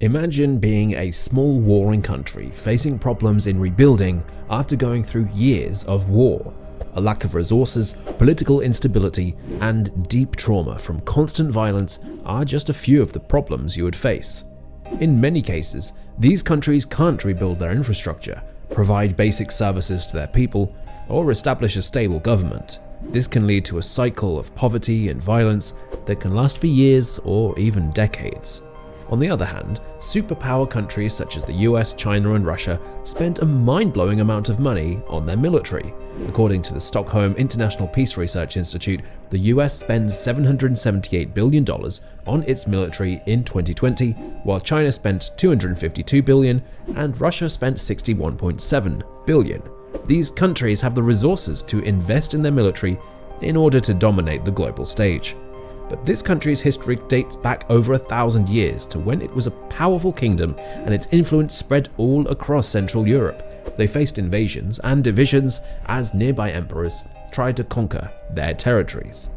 Imagine being a small warring country facing problems in rebuilding after going through years of war. A lack of resources, political instability, and deep trauma from constant violence are just a few of the problems you would face. In many cases, these countries can't rebuild their infrastructure, provide basic services to their people, or establish a stable government. This can lead to a cycle of poverty and violence that can last for years or even decades. On the other hand, superpower countries such as the US, China, and Russia spent a mind-blowing amount of money on their military. According to the Stockholm International Peace Research Institute, the US spends $778 billion on its military in 2020, while China spent $252 billion and Russia spent $61.7 billion. These countries have the resources to invest in their military in order to dominate the global stage. But this country's history dates back over 1,000 years to when it was a powerful kingdom and its influence spread all across Central Europe. They faced invasions and divisions as nearby emperors tried to conquer their territories.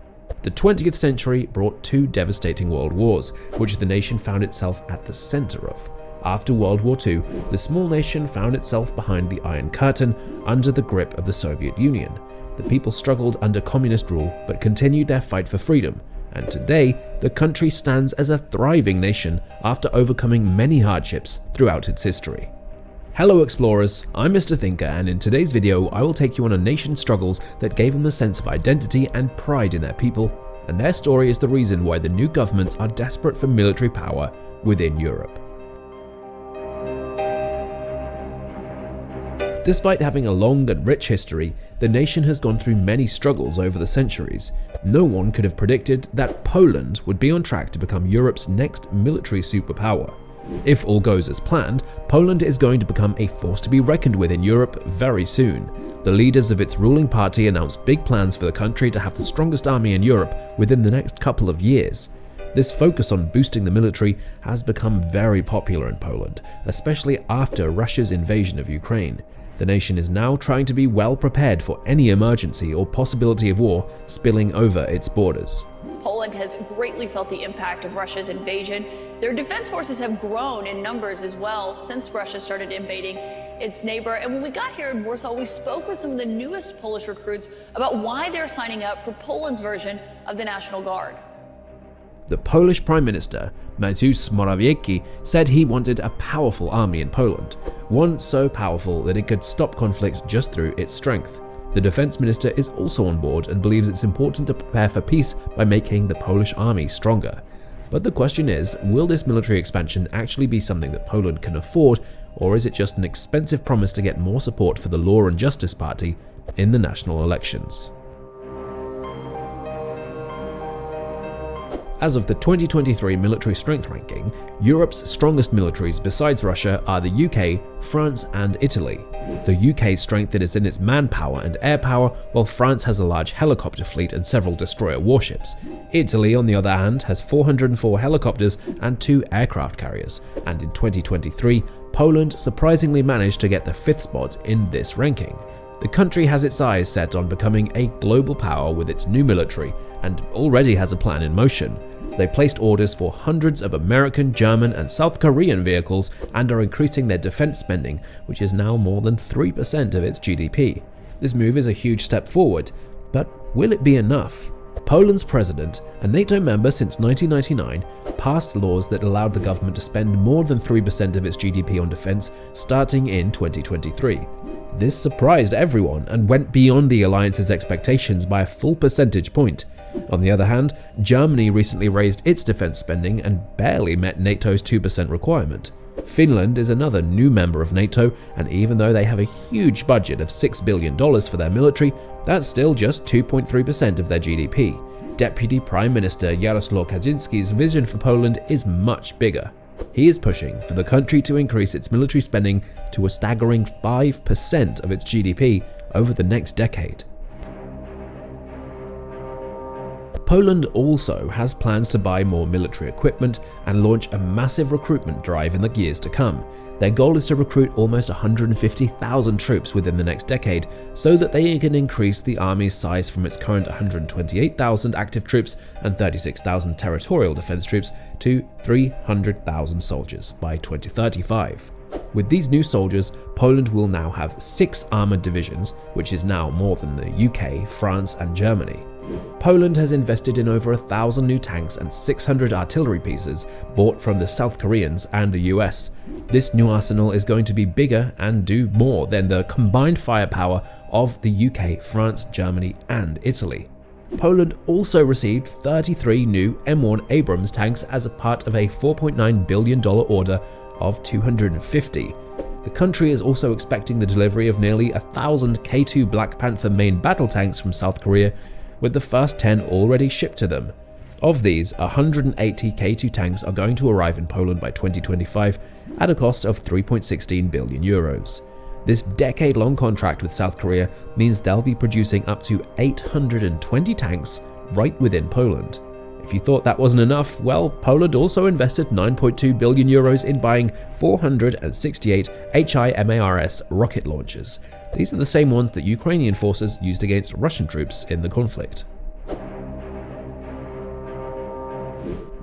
The 20th century brought two devastating world wars, which the nation found itself at the center of. After World War II, the small nation found itself behind the Iron Curtain under the grip of the Soviet Union. The people struggled under communist rule but continued their fight for freedom. And today, the country stands as a thriving nation after overcoming many hardships throughout its history. Hello explorers, I'm Mr. Thinker, and in today's video I will take you on a nation's struggles that gave them a sense of identity and pride in their people, and their story is the reason why the new governments are desperate for military power within Europe. Despite having a long and rich history, the nation has gone through many struggles over the centuries. No one could have predicted that Poland would be on track to become Europe's next military superpower. If all goes as planned, Poland is going to become a force to be reckoned with in Europe very soon. The leaders of its ruling party announced big plans for the country to have the strongest army in Europe within the next couple of years. This focus on boosting the military has become very popular in Poland, especially after Russia's invasion of Ukraine. The nation is now trying to be well prepared for any emergency or possibility of war spilling over its borders. Poland has greatly felt the impact of Russia's invasion. Their defense forces have grown in numbers as well since Russia started invading its neighbor. And when we got here in Warsaw, we spoke with some of the newest Polish recruits about why they're signing up for Poland's version of the National Guard. The Polish Prime Minister, Mateusz Morawiecki, said he wanted a powerful army in Poland, one so powerful that it could stop conflict just through its strength. The defense minister is also on board and believes it's important to prepare for peace by making the Polish army stronger. But the question is, will this military expansion actually be something that Poland can afford, or is it just an expensive promise to get more support for the Law and Justice Party in the national elections? As of the 2023 military strength ranking, Europe's strongest militaries besides Russia are the UK, France, and Italy. The UK's strength is in its manpower and air power, while France has a large helicopter fleet and several destroyer warships. Italy, on the other hand, has 404 helicopters and 2 aircraft carriers, and in 2023, Poland surprisingly managed to get the 5th spot in this ranking. The country has its eyes set on becoming a global power with its new military and already has a plan in motion. They placed orders for hundreds of American, German, and South Korean vehicles and are increasing their defense spending, which is now more than 3% of its GDP. This move is a huge step forward, but will it be enough? Poland's president, a NATO member since 1999, passed laws that allowed the government to spend more than 3% of its GDP on defense starting in 2023. This surprised everyone and went beyond the alliance's expectations by a full percentage point. On the other hand, Germany recently raised its defense spending and barely met NATO's 2% requirement. Finland is another new member of NATO, and even though they have a huge budget of $6 billion for their military, that's still just 2.3% of their GDP. Deputy Prime Minister Jarosław Kaczyński's vision for Poland is much bigger. He is pushing for the country to increase its military spending to a staggering 5% of its GDP over the next decade. Poland also has plans to buy more military equipment and launch a massive recruitment drive in the years to come. Their goal is to recruit almost 150,000 troops within the next decade so that they can increase the army's size from its current 128,000 active troops and 36,000 territorial defense troops to 300,000 soldiers by 2035. With these new soldiers, Poland will now have 6 armoured divisions, which is now more than the UK, France and Germany. Poland has invested in over 1,000 new tanks and 600 artillery pieces bought from the South Koreans and the US. This new arsenal is going to be bigger and do more than the combined firepower of the UK, France, Germany and Italy. Poland also received 33 new M1 Abrams tanks as a part of a $4.9 billion order of 250. The country is also expecting the delivery of nearly 1,000 K2 Black Panther main battle tanks from South Korea, with the first 10 already shipped to them. Of these, 180 K2 tanks are going to arrive in Poland by 2025 at a cost of 3.16 billion euros. This decade-long contract with South Korea means they'll be producing up to 820 tanks right within Poland. If you thought that wasn't enough, well, Poland also invested 9.2 billion euros in buying 468 HIMARS rocket launchers. These are the same ones that Ukrainian forces used against Russian troops in the conflict.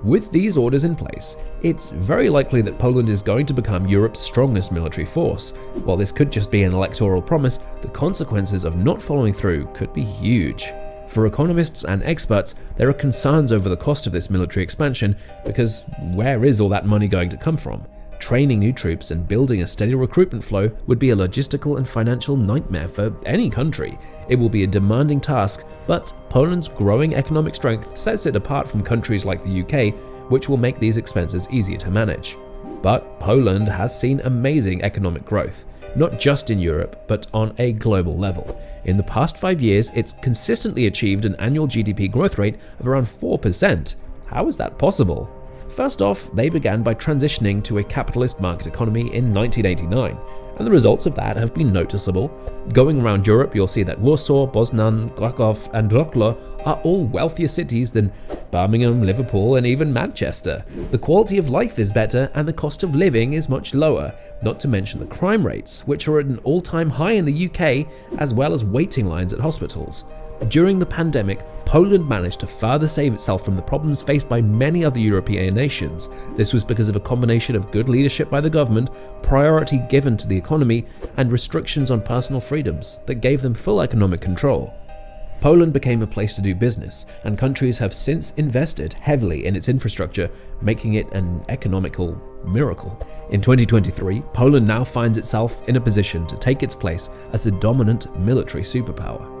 With these orders in place, it's very likely that Poland is going to become Europe's strongest military force. While this could just be an electoral promise, the consequences of not following through could be huge. For economists and experts, there are concerns over the cost of this military expansion because where is all that money going to come from? Training new troops and building a steady recruitment flow would be a logistical and financial nightmare for any country. It will be a demanding task, but Poland's growing economic strength sets it apart from countries like the UK, which will make these expenses easier to manage. But Poland has seen amazing economic growth, not just in Europe, but on a global level. In the past 5 years, it's consistently achieved an annual GDP growth rate of around 4%. How is that possible? First off, they began by transitioning to a capitalist market economy in 1989, and the results of that have been noticeable. Going around Europe, you'll see that Warsaw, Poznan, Krakow, and Wrocław are all wealthier cities than Birmingham, Liverpool, and even Manchester. The quality of life is better, and the cost of living is much lower, not to mention the crime rates, which are at an all-time high in the UK, as well as waiting lines at hospitals. During the pandemic, Poland managed to further save itself from the problems faced by many other European nations. This was because of a combination of good leadership by the government, priority given to the economy, and restrictions on personal freedoms that gave them full economic control. Poland became a place to do business, and countries have since invested heavily in its infrastructure, making it an economical miracle. In 2023, Poland now finds itself in a position to take its place as a dominant military superpower.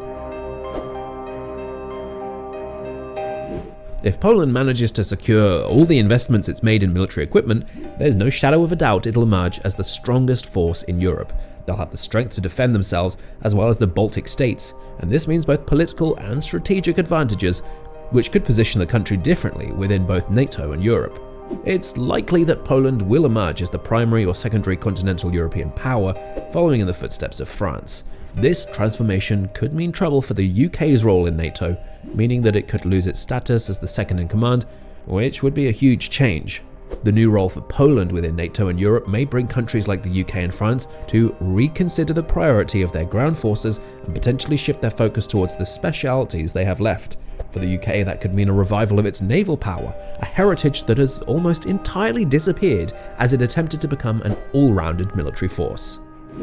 If Poland manages to secure all the investments it's made in military equipment, there's no shadow of a doubt it'll emerge as the strongest force in Europe. They'll have the strength to defend themselves, as well as the Baltic states, and this means both political and strategic advantages, which could position the country differently within both NATO and Europe. It's likely that Poland will emerge as the primary or secondary continental European power, following in the footsteps of France. This transformation could mean trouble for the UK's role in NATO, meaning that it could lose its status as the second in command, which would be a huge change. The new role for Poland within NATO and Europe may bring countries like the UK and France to reconsider the priority of their ground forces and potentially shift their focus towards the specialities they have left. For the UK, that could mean a revival of its naval power, a heritage that has almost entirely disappeared as it attempted to become an all-rounded military force.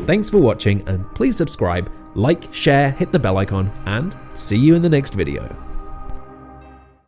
Thanks for watching, and please subscribe, like, share, hit the bell icon, and see you in the next video.